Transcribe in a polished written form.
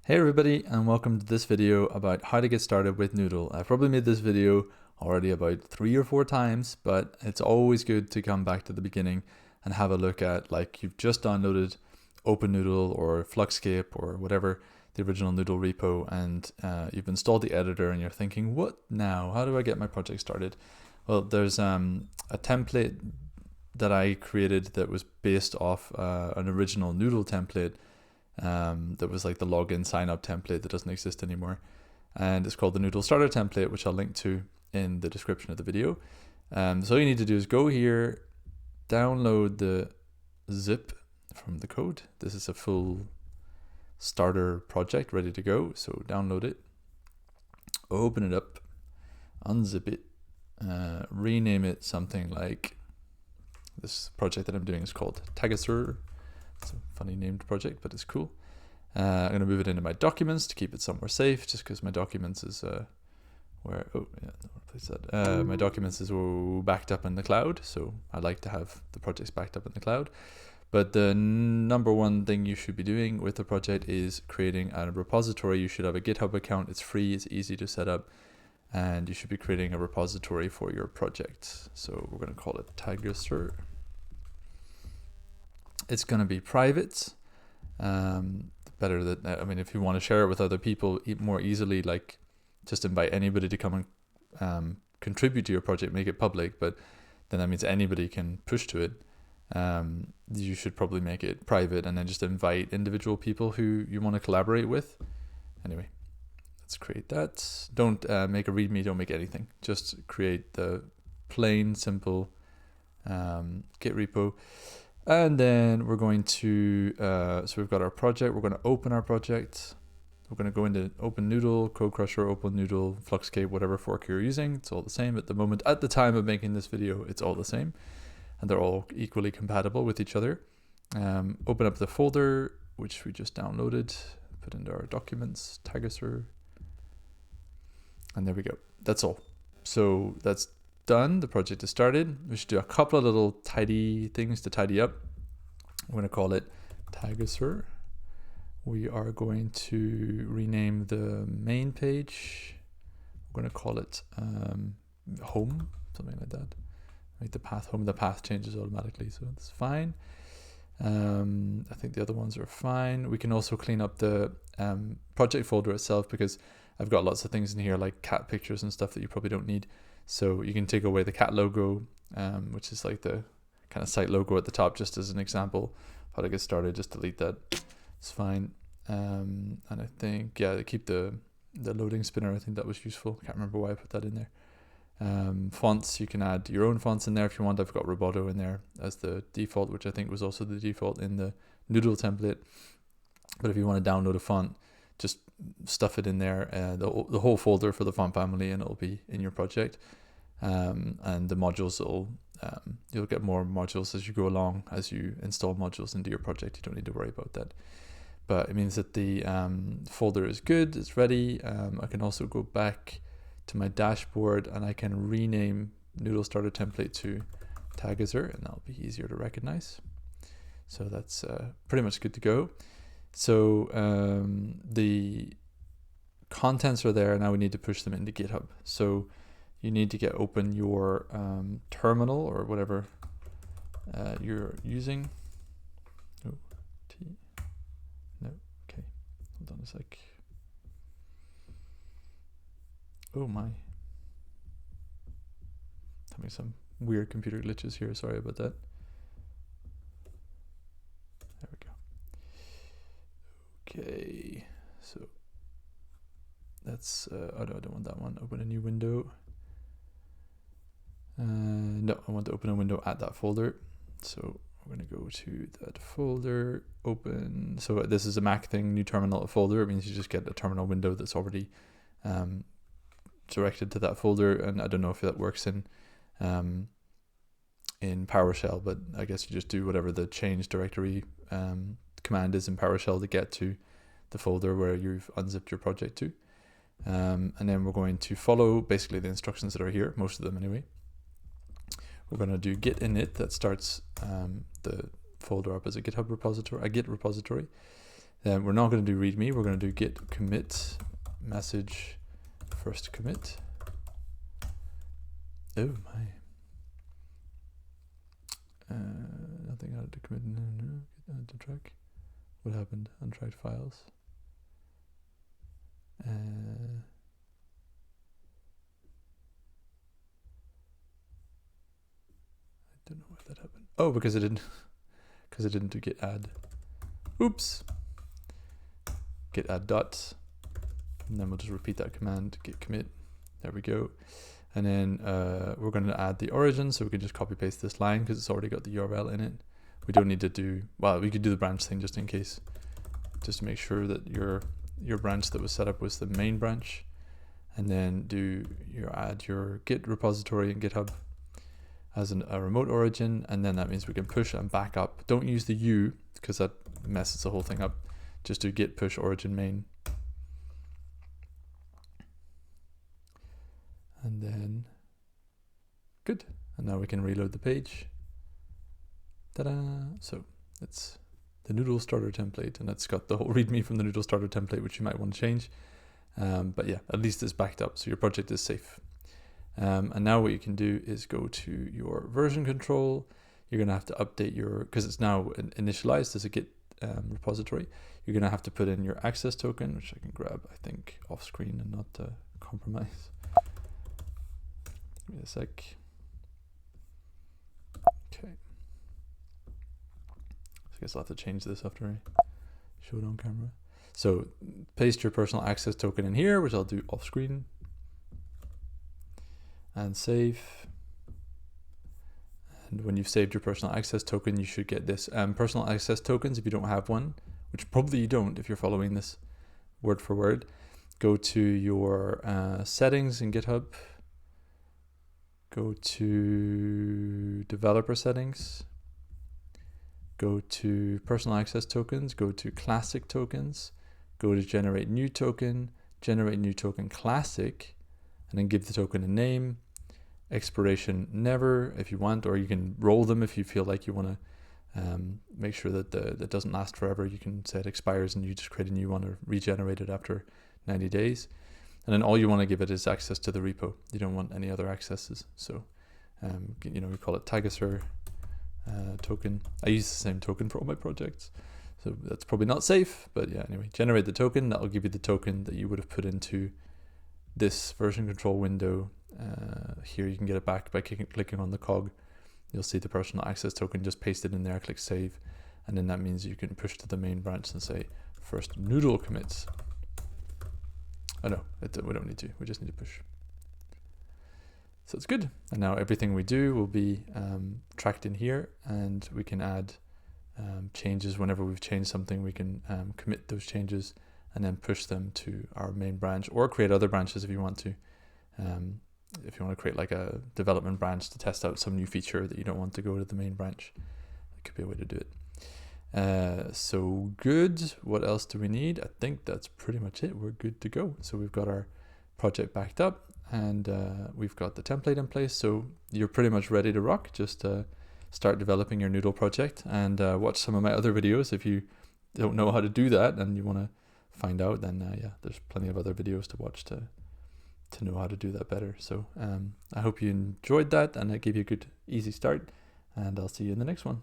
Hey everybody, and welcome to this video about how to get started with Noodle. I've probably made this video already about 3 or 4 times, but it's always good to come back to the beginning and have a look at, like, you've just downloaded OpenNoodle or Fluxcape or whatever, the original Noodle repo, and you've installed the editor and you're thinking, what now? How do I get my project started? Well, there's a template that I created that was based off an original Noodle template that was like the login sign up template that doesn't exist anymore, and it's called the Noodle Starter template, which I'll link to in the description of the video. So all you need to do is go here, download the zip from the code. This is a full starter project ready to go, so download it, open it up, unzip it, rename it something like, this project that I'm doing is called Tagasur. It's a funny named project, but it's cool. I'm going to move it into my documents to keep it somewhere safe, just because my documents is my documents is backed up in the cloud, so I like to have the projects backed up in the cloud. But the number one thing you should be doing with the project is creating a repository. You should have a GitHub account. It's free, it's easy to set up, and you should be creating a repository for your project. So we're going to call it Tagasur. It's going to be private. Better that, I mean, if you want to share it with other people more easily, like just invite anybody to come and contribute to your project, make it public, but then that means anybody can push to it. You should probably make it private and then just invite individual people who you want to collaborate with. Anyway, let's create that. Don't make a README, don't make anything. Just create the plain, simple Git repo. And then we're going to, so we've got our project, we're going to open our project. We're going to go into OpenNoodle, Code Crusher, OpenNoodle, Fluxcape, whatever fork you're using. It's all the same at the moment. At the time of making this video, it's all the same. And they're all equally compatible with each other. Open up the folder, which we just downloaded, put into our documents, Tagasur. And there we go. That's all. So that's done. The project is started. We should do a couple of little tidy things to tidy up. I'm going to call it Tagasur. We are going to rename the main page. We're going to call it home, something like that. Make the path home. The path changes automatically, so that's fine. I think the other ones are fine. We can also clean up the project folder itself, because I've got lots of things in here like cat pictures and stuff that you probably don't need. So you can take away the cat logo, which is like the kind of site logo at the top, just as an example. How to get started, just delete that. It's fine. And I think, yeah, keep the loading spinner. I think that was useful. I can't remember why I put that in there. Fonts, you can add your own fonts in there if you want. I've got Roboto in there as the default, which I think was also the default in the Noodle template. But if you want to download a font, just stuff it in there, the whole folder for the font family, and it'll be in your project. And the modules you'll get more modules as you go along, as you install modules into your project. You don't need to worry about that. But it means that the folder is good, it's ready. I can also go back to my dashboard and I can rename Noodle Starter template to Tagasur, and that'll be easier to recognize. So that's pretty much good to go. So the contents are there. Now we need to push them into GitHub. So you need to open your terminal or whatever you're using. Oh, no, okay, hold on a sec. Oh my, having some weird computer glitches here, sorry about that. There we go. Okay, so that's, oh no, I don't want that one. Open a new window. No, I want to open a window at that folder. So we're going to go to that folder, open. So this is a Mac thing, new terminal folder. It means you just get a terminal window that's already directed to that folder. And I don't know if that works in PowerShell, but I guess you just do whatever the change directory command is in PowerShell to get to the folder where you've unzipped your project to. And then we're going to follow basically the instructions that are here, most of them anyway. We're going to do git init, that starts the folder up as a GitHub repository, a Git repository. Then we're not going to do readme. We're going to do git commit message first commit. Oh my. Nothing added to commit. No. Add to track. What happened? Untracked files. I don't know why that happened. Oh, because it didn't do git add. Oops. Git add dot. And then we'll just repeat that command, git commit. There we go. And then we're going to add the origin, so we can just copy paste this line because it's already got the URL in it. We don't need to do, well, we could do the branch thing just in case, just to make sure that your branch that was set up was the main branch. And then add your Git repository in GitHub as a remote origin, and then that means we can push and back up. Don't use the U because that messes the whole thing up. Just do git push origin main. And then, good. And now we can reload the page. Ta-da! So it's the Noodl Starter template, and it's got the whole README from the Noodl Starter template, which you might want to change. But yeah, at least it's backed up, so your project is safe. And now what you can do is go to your version control. You're going to have to update because it's now initialized as a Git repository. You're going to have to put in your access token, which I can grab, I think, off screen and not compromise. Give me a sec. Okay. I guess I'll have to change this after I show it on camera. So paste your personal access token in here, which I'll do off screen. And save. And when you've saved your personal access token, you should get this. Personal access tokens, if you don't have one, which probably you don't if you're following this word for word, go to your settings in GitHub. Go to developer settings. Go to personal access tokens. Go to classic tokens. Go to generate new token classic, and then give the token a name. Expiration never if you want, or you can roll them if you feel like you want to make sure that that doesn't last forever. You can say it expires and you just create a new one or regenerate it after 90 days. And then all you want to give it is access to the repo. You don't want any other accesses. So, we call it Tagasser token. I use the same token for all my projects. So that's probably not safe, but yeah, anyway, generate the token. That'll give you the token that you would have put into this version control window. Here you can get it back by clicking on the cog. You'll see the personal access token, just paste it in there, click save. And then that means you can push to the main branch and say, first Noodl commits. Oh no, we don't need to, we just need to push. So it's good. And now everything we do will be tracked in here, and we can add changes whenever we've changed something. We can commit those changes and then push them to our main branch, or create other branches if you want to. If you want to create like a development branch to test out some new feature that you don't want to go to the main branch, that could be a way to do it. So good. What else do we need? I think that's pretty much it. We're good to go. So we've got our project backed up, and we've got the template in place. So you're pretty much ready to rock. Just start developing your Noodle project, and watch some of my other videos. If you don't know how to do that and you want to find out, then yeah, there's plenty of other videos to watch to know how to do that better. So I hope you enjoyed that, and I gave you a good easy start, and I'll see you in the next one.